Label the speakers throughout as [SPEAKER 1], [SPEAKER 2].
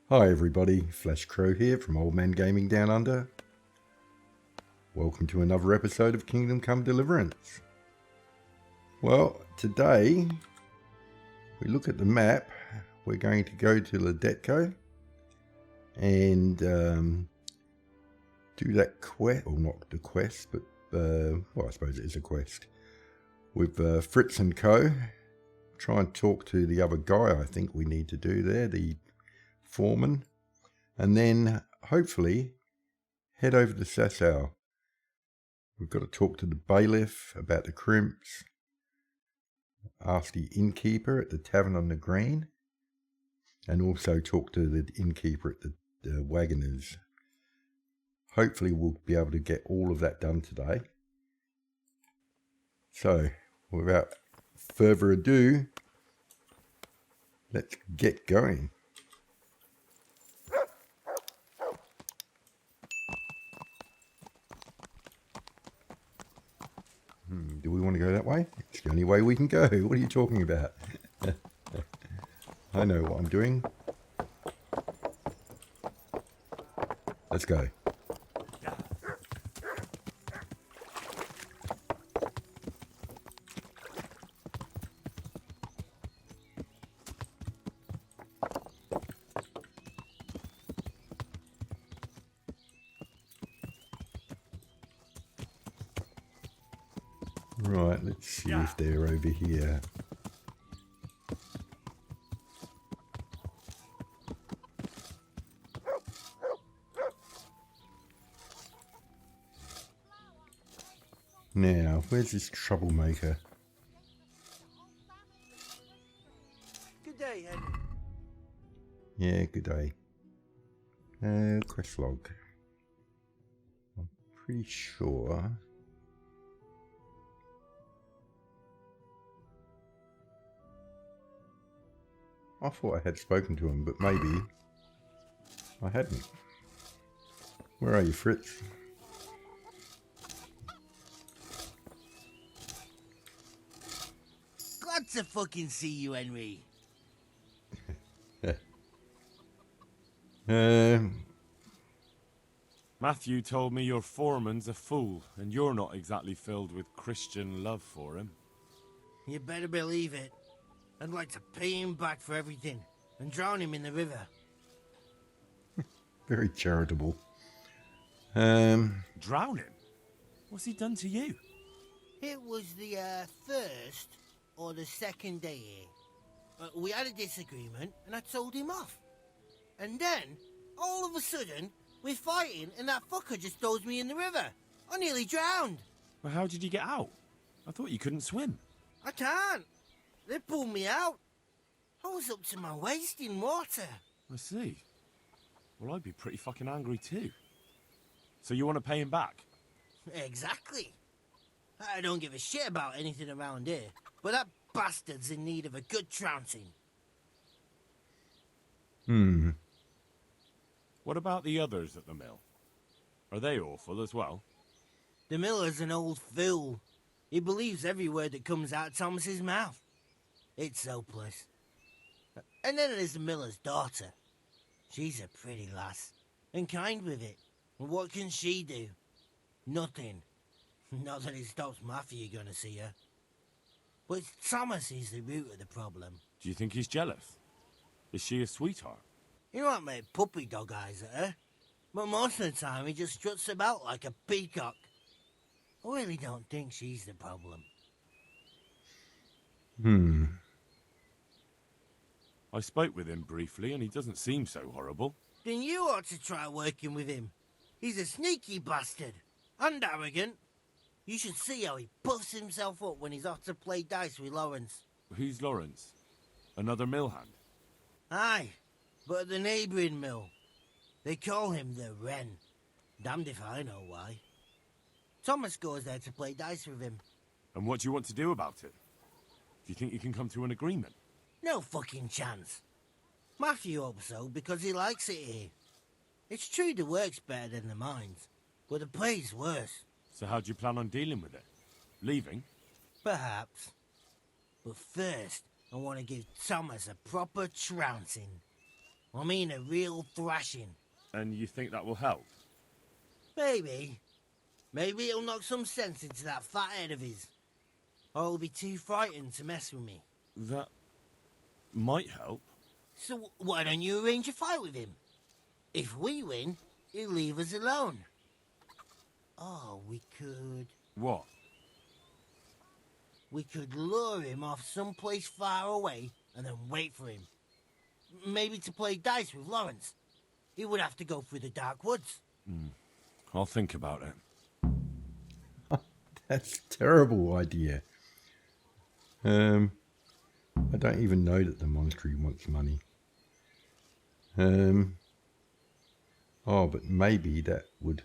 [SPEAKER 1] Hi everybody, Flash Crow here from Old Man Gaming Down Under. Welcome to another episode of Kingdom Come Deliverance. Well, today we look at the map. We're going to go to Ledetko and do that quest, or not the quest, but well, I suppose it is a quest, with Fritz and Co. Try and talk to the other guy I think we need to do there, the foreman, and then hopefully head over to Sasau. We've got to talk to the bailiff about the Crimps, ask the innkeeper at the Tavern on the Green, and also talk to the innkeeper at the Wagoners. Hopefully we'll be able to get all of that done today. So, without further ado, let's get going. Do we want to go that way? It's the only way we can go. What are you talking about? I know what I'm doing. Let's go. Right, let's see if they're over here. Now, where's this troublemaker?
[SPEAKER 2] Good day, Henry.
[SPEAKER 1] Yeah, good day. Quest log. I'm pretty sure. I thought I had spoken to him, but maybe I hadn't. Where are you, Fritz?
[SPEAKER 2] Glad to fucking see you, Henry.
[SPEAKER 3] Matthew told me your foreman's a fool, and you're not exactly filled with Christian love for him.
[SPEAKER 2] You better believe it. I'd like to pay him back for everything and drown him in the river.
[SPEAKER 1] Very charitable.
[SPEAKER 3] Drown him? What's he done to you?
[SPEAKER 2] It was the first or the second day here. We had a disagreement and I told him off. And then, all of a sudden, we're fighting and that fucker just throws me in the river. I nearly drowned.
[SPEAKER 3] Well, how did you get out? I thought you couldn't swim.
[SPEAKER 2] I can't. They pulled me out. I was up to my waist in water.
[SPEAKER 3] I see. Well, I'd be pretty fucking angry too. So you want to pay him back?
[SPEAKER 2] Exactly. I don't give a shit about anything around here, but that bastard's in need of a good trouncing.
[SPEAKER 3] What about the others at the mill? Are they awful as well?
[SPEAKER 2] The miller's an old fool. He believes every word that comes out of Thomas's mouth. It's hopeless. And then there's the miller's daughter. She's a pretty lass, and kind with it. And what can she do? Nothing. Not that it stops Matthew gonna see her. But Thomas is the root of the problem.
[SPEAKER 3] Do you think he's jealous? Is she a sweetheart?
[SPEAKER 2] He might make puppy dog eyes at her, but most of the time he just struts about like a peacock. I really don't think she's the problem.
[SPEAKER 3] I spoke with him briefly and he doesn't seem so horrible.
[SPEAKER 2] Then you ought to try working with him. He's a sneaky bastard. And arrogant. You should see how he puffs himself up when he's off to play dice with Lawrence.
[SPEAKER 3] Who's Lawrence? Another mill hand?
[SPEAKER 2] Aye, but at the neighbouring mill. They call him the Wren. Damned if I know why. Thomas goes there to play dice with him.
[SPEAKER 3] And what do you want to do about it? Do you think you can come to an agreement?
[SPEAKER 2] No fucking chance. Matthew hopes so because he likes it here. It's true the work's better than the mines, but the play's worse.
[SPEAKER 3] So how do you plan on dealing with it? Leaving?
[SPEAKER 2] Perhaps. But first, I want to give Thomas a proper trouncing. I mean a real thrashing.
[SPEAKER 3] And you think that will help?
[SPEAKER 2] Maybe. Maybe it'll knock some sense into that fat head of his. Or he'll be too frightened to mess with me.
[SPEAKER 3] That might help.
[SPEAKER 2] So why don't you arrange a fight with him? If we win, he'll leave us alone. Oh, we could...
[SPEAKER 3] What?
[SPEAKER 2] We could lure him off someplace far away and then wait for him. Maybe to play dice with Lawrence. He would have to go through the dark woods.
[SPEAKER 3] I'll think about it.
[SPEAKER 1] That's a terrible idea. I don't even know that the monastery wants money. Oh, but maybe that would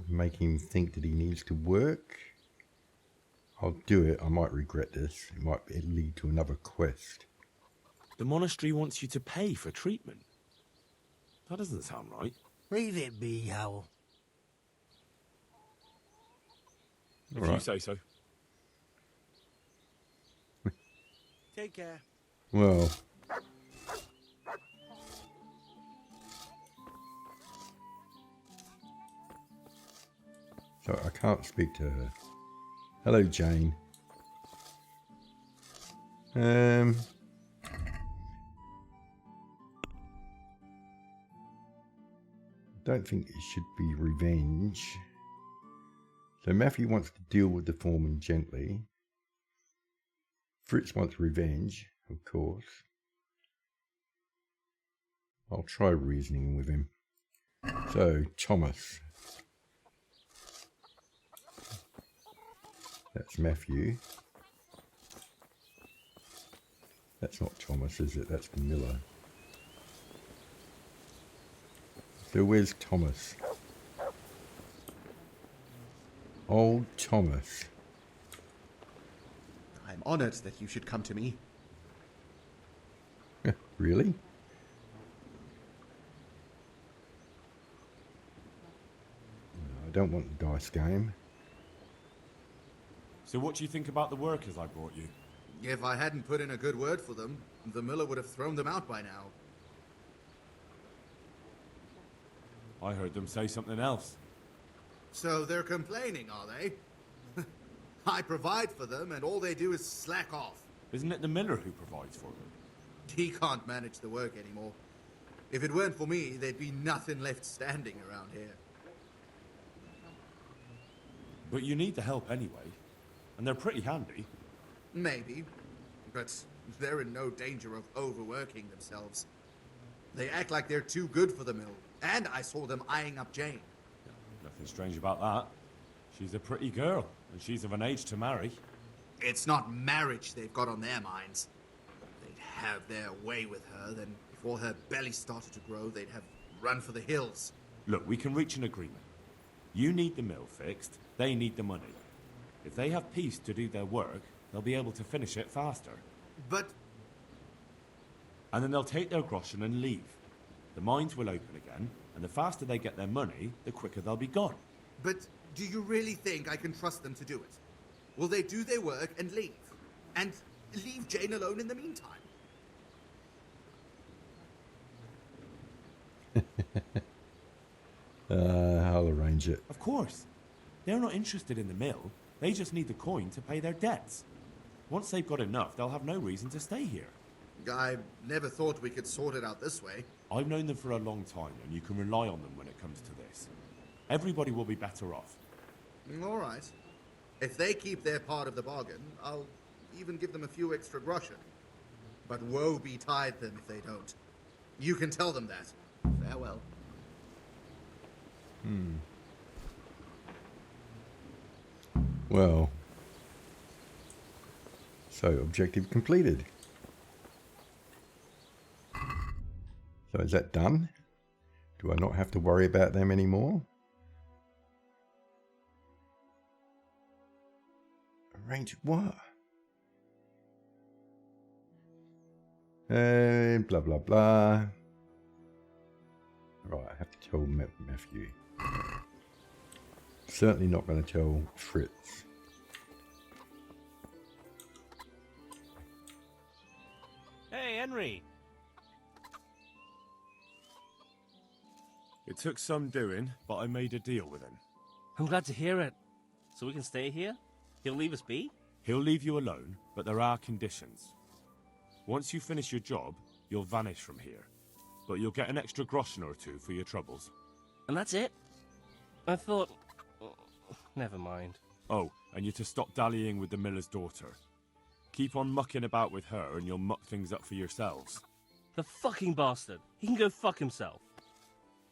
[SPEAKER 1] make him think that he needs to work. I'll do it. I might regret this. It might lead to another quest.
[SPEAKER 3] The monastery wants you to pay for treatment. That doesn't sound right.
[SPEAKER 2] Leave it be, Howell.
[SPEAKER 3] If you say so.
[SPEAKER 2] Take care.
[SPEAKER 1] Well, so I can't speak to her. Hello, Jane. Don't think it should be revenge. So Matthew wants to deal with the foreman gently. Fritz wants revenge, of course. I'll try reasoning with him. So, Thomas. That's Matthew. That's not Thomas, is it? That's the miller. So where's Thomas? Old Thomas.
[SPEAKER 4] I'm honored that you should come to me.
[SPEAKER 1] Really? No, I don't want the dice game.
[SPEAKER 3] So what do you think about the workers I brought you?
[SPEAKER 4] If I hadn't put in a good word for them, the miller would have thrown them out by now.
[SPEAKER 3] I heard them say something else.
[SPEAKER 4] So they're complaining, are they? I provide for them, and all they do is slack off.
[SPEAKER 3] Isn't it the miller who provides for them?
[SPEAKER 4] He can't manage the work anymore. If it weren't for me, there'd be nothing left standing around here.
[SPEAKER 3] But you need the help anyway. And they're pretty handy.
[SPEAKER 4] Maybe, but they're in no danger of overworking themselves. They act like they're too good for the mill, and I saw them eyeing up Jane.
[SPEAKER 3] Nothing strange about that. She's a pretty girl, and she's of an age to marry.
[SPEAKER 4] It's not marriage they've got on their minds. They'd have their way with her, then before her belly started to grow, they'd have run for the hills.
[SPEAKER 3] Look, we can reach an agreement. You need the mill fixed, they need the money. If they have peace to do their work, they'll be able to finish it faster.
[SPEAKER 4] But...
[SPEAKER 3] And then they'll take their groschen and leave. The mines will open again, and the faster they get their money, the quicker they'll be gone.
[SPEAKER 4] But do you really think I can trust them to do it? Will they do their work and leave? And leave Jane alone in the meantime?
[SPEAKER 1] I'll arrange it.
[SPEAKER 3] Of course. They're not interested in the mill. They just need the coin to pay their debts. Once they've got enough, they'll have no reason to stay here.
[SPEAKER 4] I never thought we could sort it out this way.
[SPEAKER 3] I've known them for a long time, and you can rely on them when it comes to this. Everybody will be better off.
[SPEAKER 4] All right. If they keep their part of the bargain, I'll even give them a few extra groschen. But woe betide them if they don't. You can tell them that. Farewell.
[SPEAKER 1] Well, so objective completed. So is that done? Do I not have to worry about them anymore? Arrange what? Blah blah blah. Right, I have to tell Matthew. Certainly not going to tell Fritz.
[SPEAKER 5] Henry.
[SPEAKER 3] It took some doing, but I made a deal with him.
[SPEAKER 5] I'm glad to hear it. So we can stay here? He'll leave us be?
[SPEAKER 3] He'll leave you alone, but there are conditions. Once you finish your job, you'll vanish from here. But you'll get an extra groschen or two for your troubles.
[SPEAKER 5] And that's it? I thought... Never mind.
[SPEAKER 3] Oh, and you're to stop dallying with the miller's daughter. Keep on mucking about with her and you'll muck things up for yourselves.
[SPEAKER 5] The fucking bastard. He can go fuck himself.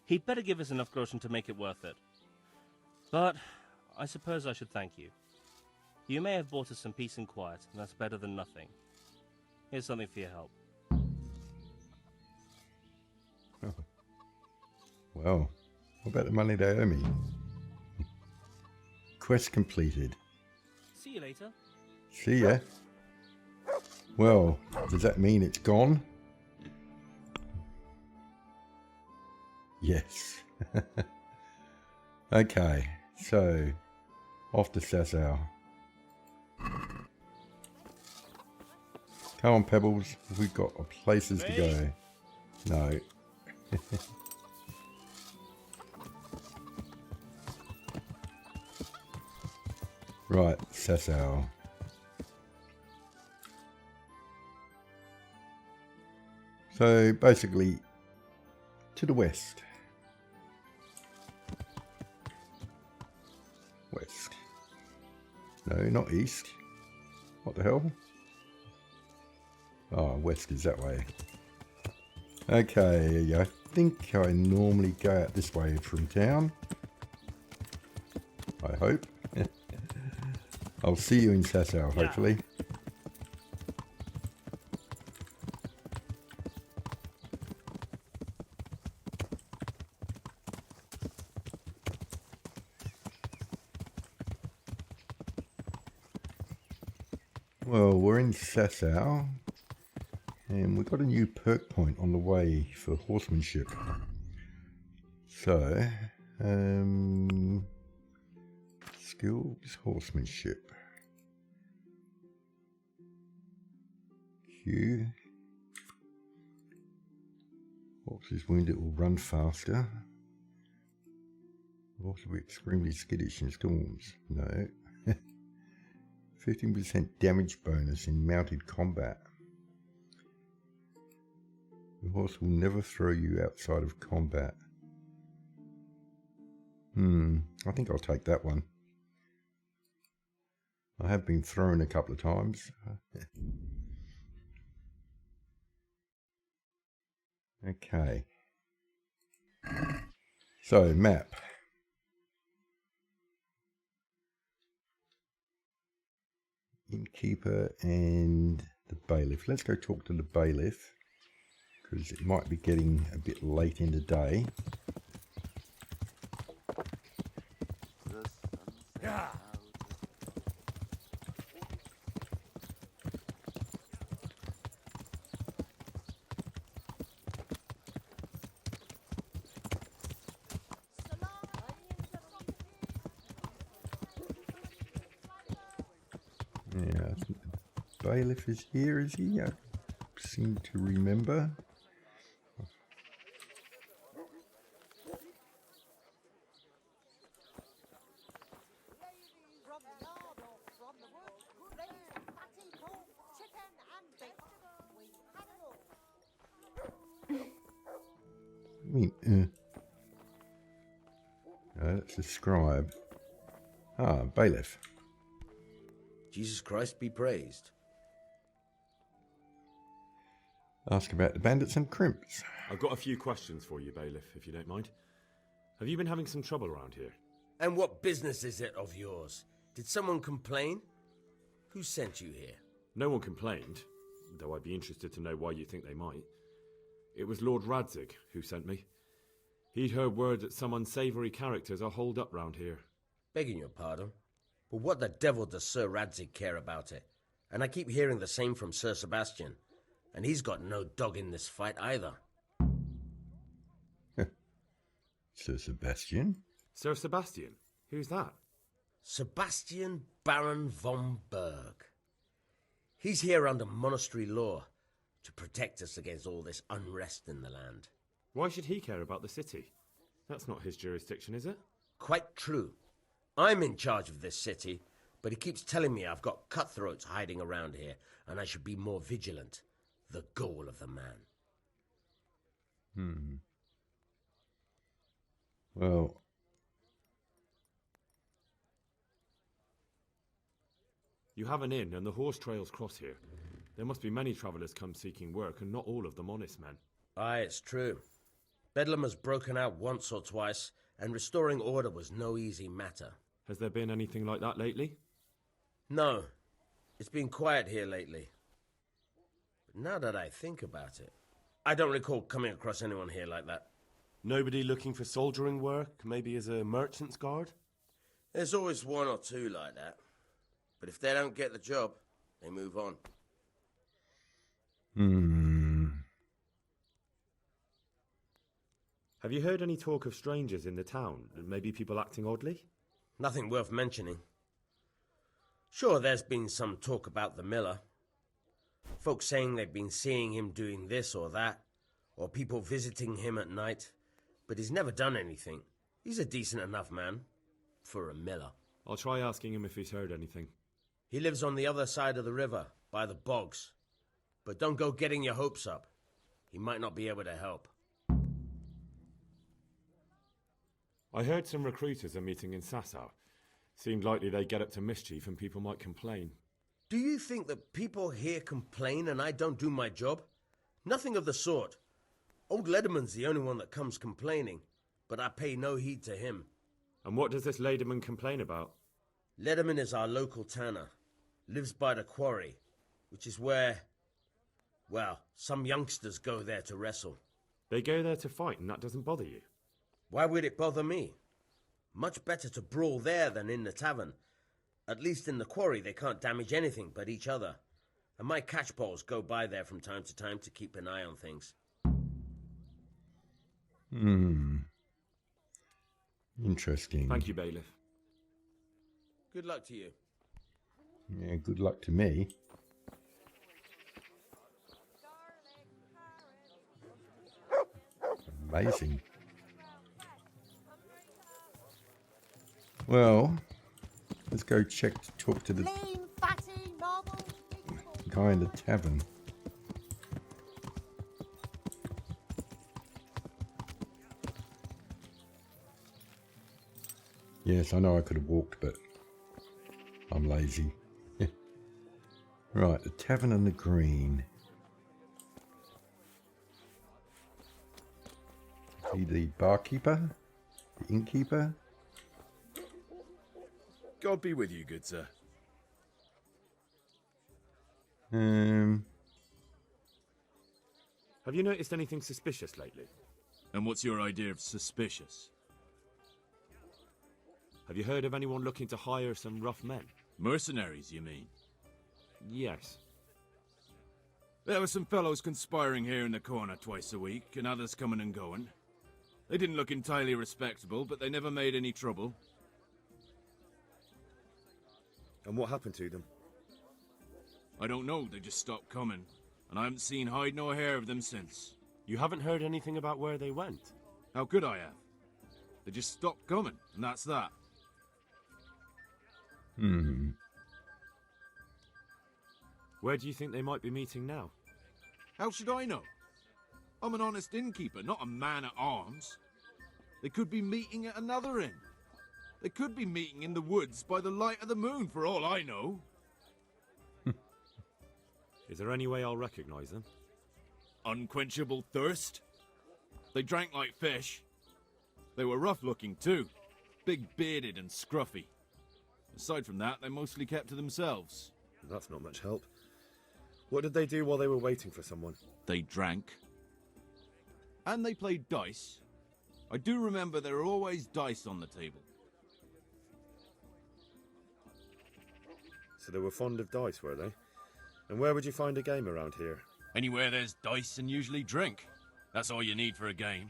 [SPEAKER 5] He'd better give us enough groschen to make it worth it. But I suppose I should thank you. You may have bought us some peace and quiet, and that's better than nothing. Here's something for your help.
[SPEAKER 1] Well, what about the money they owe me? Quest completed.
[SPEAKER 5] See you later.
[SPEAKER 1] See ya. Well, does that mean it's gone? Yes. Okay, so off to Sasau. Come on, Pebbles. We've got places to go. No. Right, Sasau. So basically, to the west. West. No, not east. What the hell? Oh, west is that way. Okay, I think I normally go out this way from town. I hope. I'll see you in Sasau, hopefully. Well, we're in Sasau, and we've got a new perk point on the way for horsemanship. So, skills, horsemanship. Q. Horse is wounded, will run faster. Horse will be extremely skittish in storms. No. 15% damage bonus in mounted combat. The horse will never throw you outside of combat. I think I'll take that one. I have been thrown a couple of times. Okay. So, map. Innkeeper and the bailiff. Let's go talk to the bailiff, because it might be getting a bit late in the day. Yeah, I think the bailiff is here, is he? I seem to remember. I mean, that's a scribe. Ah, bailiff.
[SPEAKER 6] Jesus Christ be praised.
[SPEAKER 1] Ask about the bandits and crimps.
[SPEAKER 3] I've got a few questions for you, bailiff, if you don't mind. Have you been having some trouble around here?
[SPEAKER 6] And what business is it of yours? Did someone complain? Who sent you here?
[SPEAKER 3] No one complained, though I'd be interested to know why you think they might. It was Lord Radzig who sent me. He'd heard word that some unsavoury characters are holed up round here.
[SPEAKER 6] Begging your pardon, but what the devil does Sir Radzig care about it? And I keep hearing the same from Sir Sebastian, and he's got no dog in this fight either.
[SPEAKER 1] Sir Sebastian?
[SPEAKER 3] Sir Sebastian? Who's that?
[SPEAKER 6] Sebastian Baron von Berg. He's here under monastery law, to protect us against all this unrest in the land.
[SPEAKER 3] Why should he care about the city? That's not his jurisdiction, is it?
[SPEAKER 6] Quite true. I'm in charge of this city, but he keeps telling me I've got cutthroats hiding around here, and I should be more vigilant. The goal of the man.
[SPEAKER 1] Well,
[SPEAKER 3] You have an inn, and the horse trails cross here. There must be many travellers come seeking work, and not all of them honest men.
[SPEAKER 6] Aye, it's true. Bedlam has broken out once or twice, and restoring order was no easy matter.
[SPEAKER 3] Has there been anything like that lately?
[SPEAKER 6] No, it's been quiet here lately. But now that I think about it, I don't recall coming across anyone here like that.
[SPEAKER 7] Nobody looking for soldiering work, maybe as a merchant's guard?
[SPEAKER 6] There's always one or two like that. But if they don't get the job, they move on.
[SPEAKER 3] Have you heard any talk of strangers in the town, and maybe people acting oddly?
[SPEAKER 6] Nothing worth mentioning. Sure, there's been some talk about the miller. Folks saying they've been seeing him doing this or that, or people visiting him at night. But he's never done anything. He's a decent enough man. For a miller.
[SPEAKER 3] I'll try asking him if he's heard anything.
[SPEAKER 6] He lives on the other side of the river, by the bogs. But don't go getting your hopes up. He might not be able to help.
[SPEAKER 3] I heard some recruiters are meeting in Sasau. Seemed likely they get up to mischief and people might complain.
[SPEAKER 6] Do you think that people here complain and I don't do my job? Nothing of the sort. Old Lederman's the only one that comes complaining, but I pay no heed to him.
[SPEAKER 3] And what does this Lederman complain about?
[SPEAKER 6] Lederman is our local tanner. Lives by the quarry, which is where, well, some youngsters go there to wrestle.
[SPEAKER 3] They go there to fight and that doesn't bother you?
[SPEAKER 6] Why would it bother me? Much better to brawl there than in the tavern. At least in the quarry they can't damage anything but each other. And my catchpoles go by there from time to time to keep an eye on things.
[SPEAKER 1] Interesting.
[SPEAKER 3] Thank you, Bailiff.
[SPEAKER 6] Good luck to you.
[SPEAKER 1] Yeah, good luck to me. Amazing. Well, let's go talk to the guy in the tavern. Yes, I know I could have walked, but I'm lazy. Right, the tavern and the green. Is he the barkeeper? The innkeeper?
[SPEAKER 8] God be with you, good sir.
[SPEAKER 3] Have you noticed anything suspicious lately?
[SPEAKER 8] And what's your idea of suspicious?
[SPEAKER 3] Have you heard of anyone looking to hire some rough men?
[SPEAKER 8] Mercenaries, you mean?
[SPEAKER 3] Yes.
[SPEAKER 8] There were some fellows conspiring here in the corner twice a week, and others coming and going. They didn't look entirely respectable, but they never made any trouble.
[SPEAKER 3] And what happened to them?
[SPEAKER 8] I don't know, they just stopped coming, and I haven't seen hide nor hair of them since.
[SPEAKER 7] You haven't heard anything about where they went?
[SPEAKER 8] How could I have? They just stopped coming, and that's that.
[SPEAKER 3] Where do you think they might be meeting now?
[SPEAKER 8] How should I know? I'm an honest innkeeper, not a man-at-arms. They could be meeting at another inn. They could be meeting in the woods by the light of the moon, for all I know.
[SPEAKER 3] Is there any way I'll recognize them?
[SPEAKER 8] Unquenchable thirst. They drank like fish. They were rough-looking, too. Big-bearded and scruffy. Aside from that, they mostly kept to themselves.
[SPEAKER 3] That's not much help. What did they do while they were waiting for someone?
[SPEAKER 8] They drank. And they played dice. I do remember there were always dice on the table.
[SPEAKER 3] So they were fond of dice, were they? And where would you find a game around here?
[SPEAKER 8] Anywhere there's dice and usually drink. That's all you need for a game.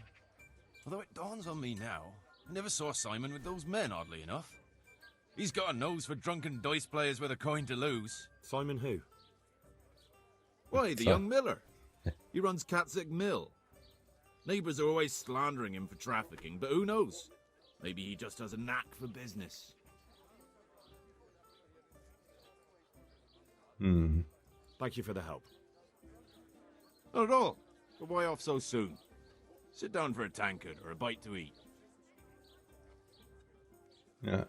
[SPEAKER 8] Although it dawns on me now, I never saw Simon with those men, oddly enough. He's got a nose for drunken dice players with a coin to lose.
[SPEAKER 3] Simon who?
[SPEAKER 8] Why, the young miller. He runs Catsick Mill. Neighbours are always slandering him for trafficking, but who knows? Maybe he just has a knack for business.
[SPEAKER 3] Thank you for the help.
[SPEAKER 8] Not at all. But why off so soon? Sit down for a tankard or a bite to eat.
[SPEAKER 1] Yeah.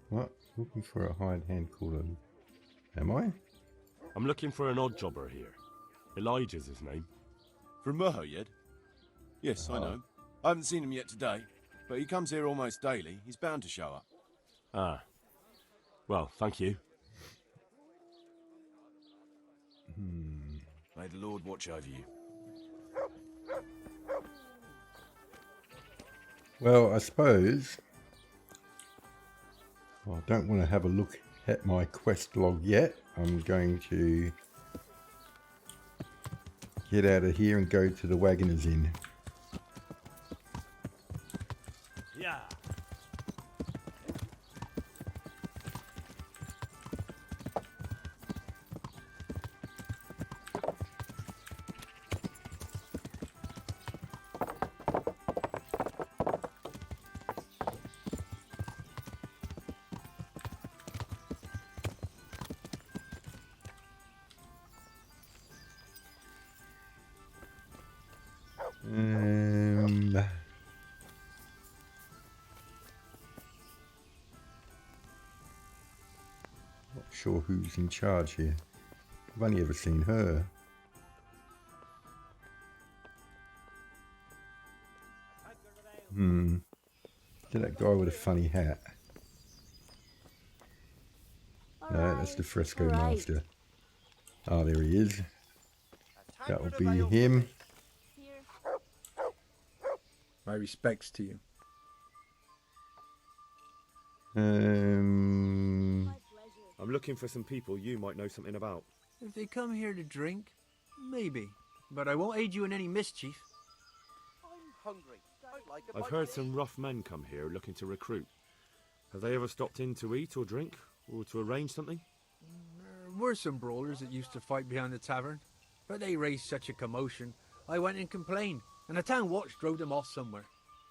[SPEAKER 1] What? Looking for a hired hand called Am I?
[SPEAKER 7] I'm looking for an odd jobber here. Elijah's his name.
[SPEAKER 8] From Merhoyed? Yes, I know. I haven't seen him yet today, but he comes here almost daily. He's bound to show up.
[SPEAKER 7] Ah. Well, thank you.
[SPEAKER 8] May the Lord watch over you.
[SPEAKER 1] Well, I suppose I don't want to have a look at my quest log yet. I'm going to get out of here and go to the Wagoner's Inn.
[SPEAKER 5] Yeah.
[SPEAKER 1] Not sure who's in charge here. I've only ever seen her. Get that guy with a funny hat. No, that's the fresco master. Ah, there he is. That will be him.
[SPEAKER 9] My respects to you.
[SPEAKER 3] I'm looking for some people you might know something about.
[SPEAKER 9] If they come here to drink, maybe. But I won't aid you in any mischief.
[SPEAKER 10] I'm hungry.
[SPEAKER 3] I've heard some rough men come here looking to recruit. Have they ever stopped in to eat or drink, or to arrange something?
[SPEAKER 9] There were some brawlers that used to fight behind the tavern, but they raised such a commotion, I went and complained, and the town watch drove them off somewhere.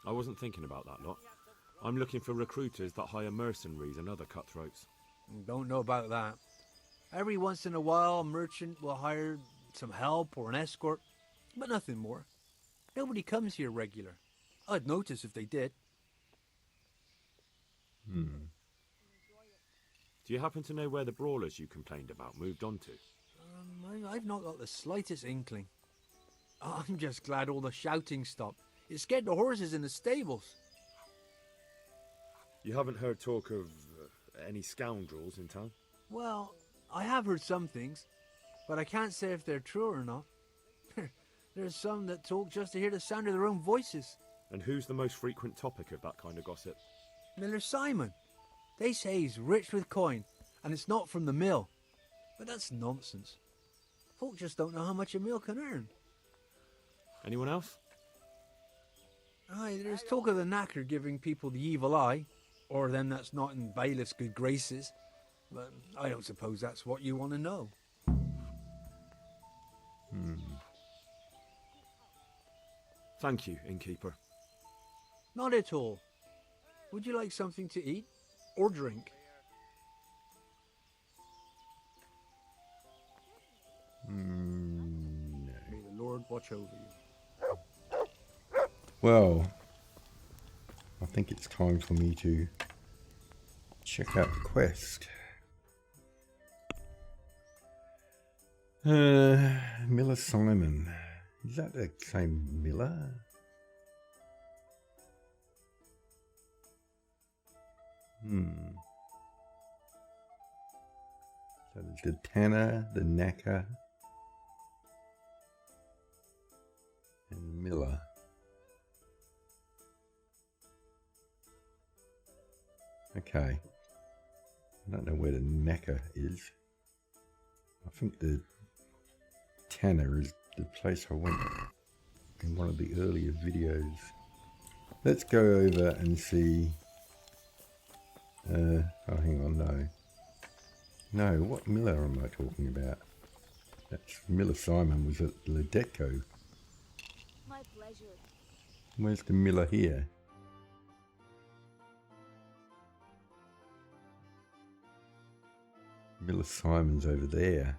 [SPEAKER 3] I wasn't thinking about that lot. I'm looking for recruiters that hire mercenaries and other cutthroats.
[SPEAKER 9] Don't know about that. Every once in a while, a merchant will hire some help or an escort, but nothing more. Nobody comes here regular. I'd notice if they did.
[SPEAKER 3] Do you happen to know where the brawlers you complained about moved on to?
[SPEAKER 9] I've not got the slightest inkling. I'm just glad all the shouting stopped. It scared the horses in the stables.
[SPEAKER 3] You haven't heard talk of any scoundrels in town?
[SPEAKER 9] Well, I have heard some things, but I can't say if they're true or not. There's some that talk just to hear the sound of their own voices.
[SPEAKER 3] And who's the most frequent topic of that kind of gossip?
[SPEAKER 9] Miller Simon. They say he's rich with coin, and it's not from the mill. But that's nonsense. Folk just don't know how much a mill can earn.
[SPEAKER 3] Anyone else?
[SPEAKER 9] Aye, there's talk of the knacker giving people the evil eye, or them that's not in bailiff's good graces. But I don't suppose that's what you want to know.
[SPEAKER 3] Thank you, innkeeper.
[SPEAKER 9] Not at all. Would you like something to eat or drink?
[SPEAKER 1] No.
[SPEAKER 9] May the Lord watch over you.
[SPEAKER 1] Well, I think it's time for me to check out the quest. Miller Simon. Is that the same Miller? So there's the tanner, the knacker, and Miller. Okay. I don't know where the knacker is. I think the tanner is the place I went in one of the earlier videos. Let's go over and see. Oh, hang on, no. No, what Miller am I talking about? That's Miller Simon was at Ledetco.
[SPEAKER 11] My pleasure.
[SPEAKER 1] Where's the Miller here? Miller Simon's over there.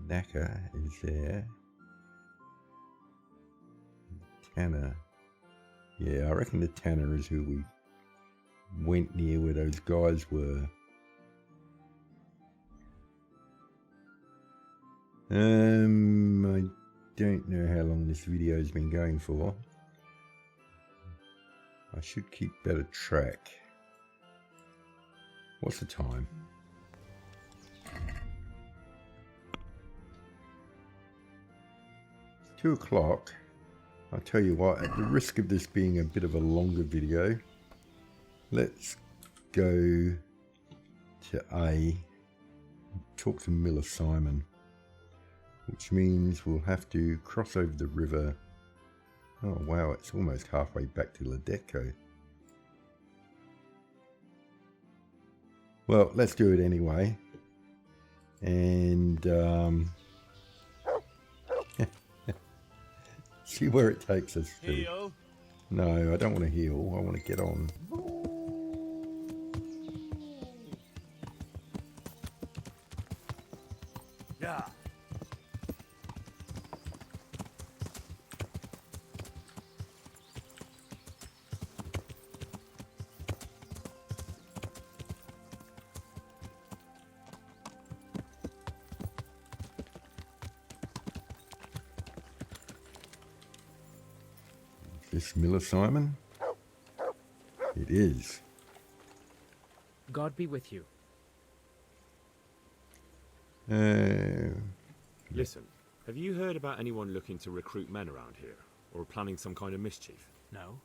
[SPEAKER 1] Naka is there. Tanner. Yeah, I reckon the Tanner is who we went near where those guys were. I don't know how long this video has been going for. I should keep better track. What's the time? 2 o'clock. I'll tell you what, at the risk of this being a bit of a longer video, let's go to A, talk to Miller Simon, which means we'll have to cross over the river. Oh wow, it's almost halfway back to Ledetco. Well, let's do it anyway. And see where it takes us to.
[SPEAKER 5] Heal.
[SPEAKER 1] No, I don't want to heal. I want to get on.
[SPEAKER 5] Yeah.
[SPEAKER 1] This Miller Simon? It is.
[SPEAKER 12] God be with you.
[SPEAKER 3] Listen, have you heard about anyone looking to recruit men around here? Or planning some kind of mischief?
[SPEAKER 12] No.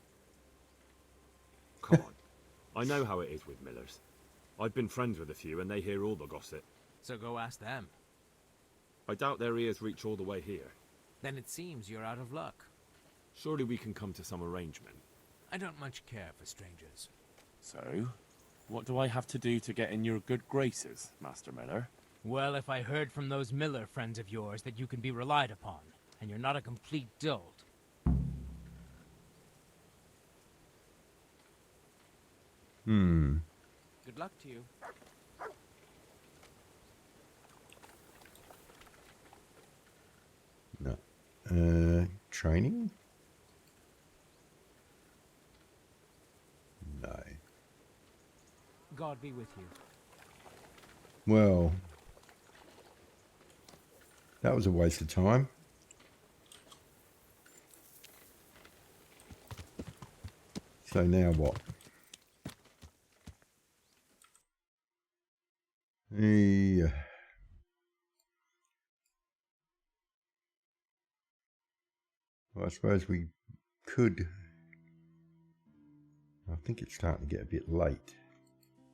[SPEAKER 3] Come on. I know how it is with Millers. I've been friends with a few and they hear all the gossip.
[SPEAKER 12] So go ask them.
[SPEAKER 3] I doubt their ears reach all the way here.
[SPEAKER 12] Then it seems you're out of luck.
[SPEAKER 3] Surely we can come to some arrangement.
[SPEAKER 12] I don't much care for strangers.
[SPEAKER 7] So, what do I have to do to get in your good graces, Master Miller?
[SPEAKER 12] Well, if I heard from those Miller friends of yours that you can be relied upon, and you're not a complete dolt. Good luck to you.
[SPEAKER 1] No. Training? No.
[SPEAKER 12] God be with you.
[SPEAKER 1] Well, that was a waste of time. So now what? Well, I suppose we could. I think it's starting to get a bit late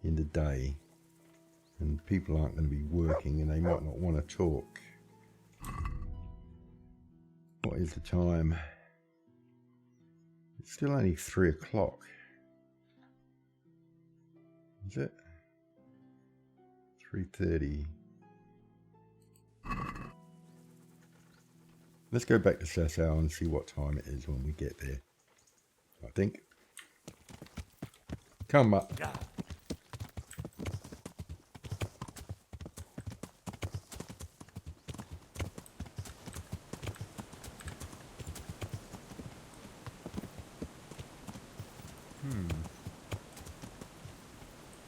[SPEAKER 1] in the day and people aren't going to be working and they might not want to talk. What is the time? It's still only 3 o'clock. Is it? 3:30. Let's go back to Sasau and see what time it is when we get there. I think. Come up.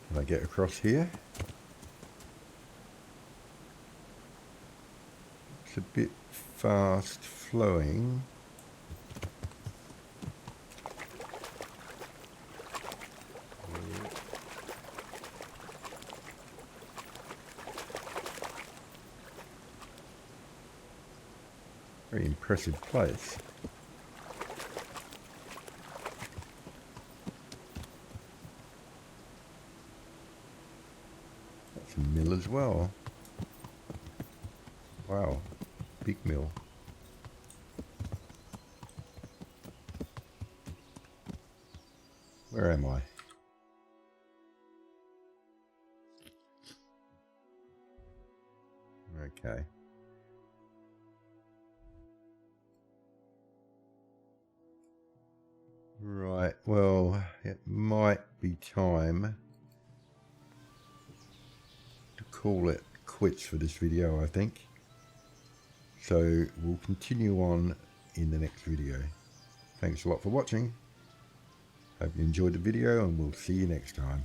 [SPEAKER 1] Can I get across here? It's a bit fast flowing. Very impressive place. That's a mill as well. Wow, big mill. Where am I? Okay. Right, well, it might be time to call it quits for this video, I think. So we'll continue on in the next video. Thanks a lot for watching. Hope you enjoyed the video, and we'll see you next time.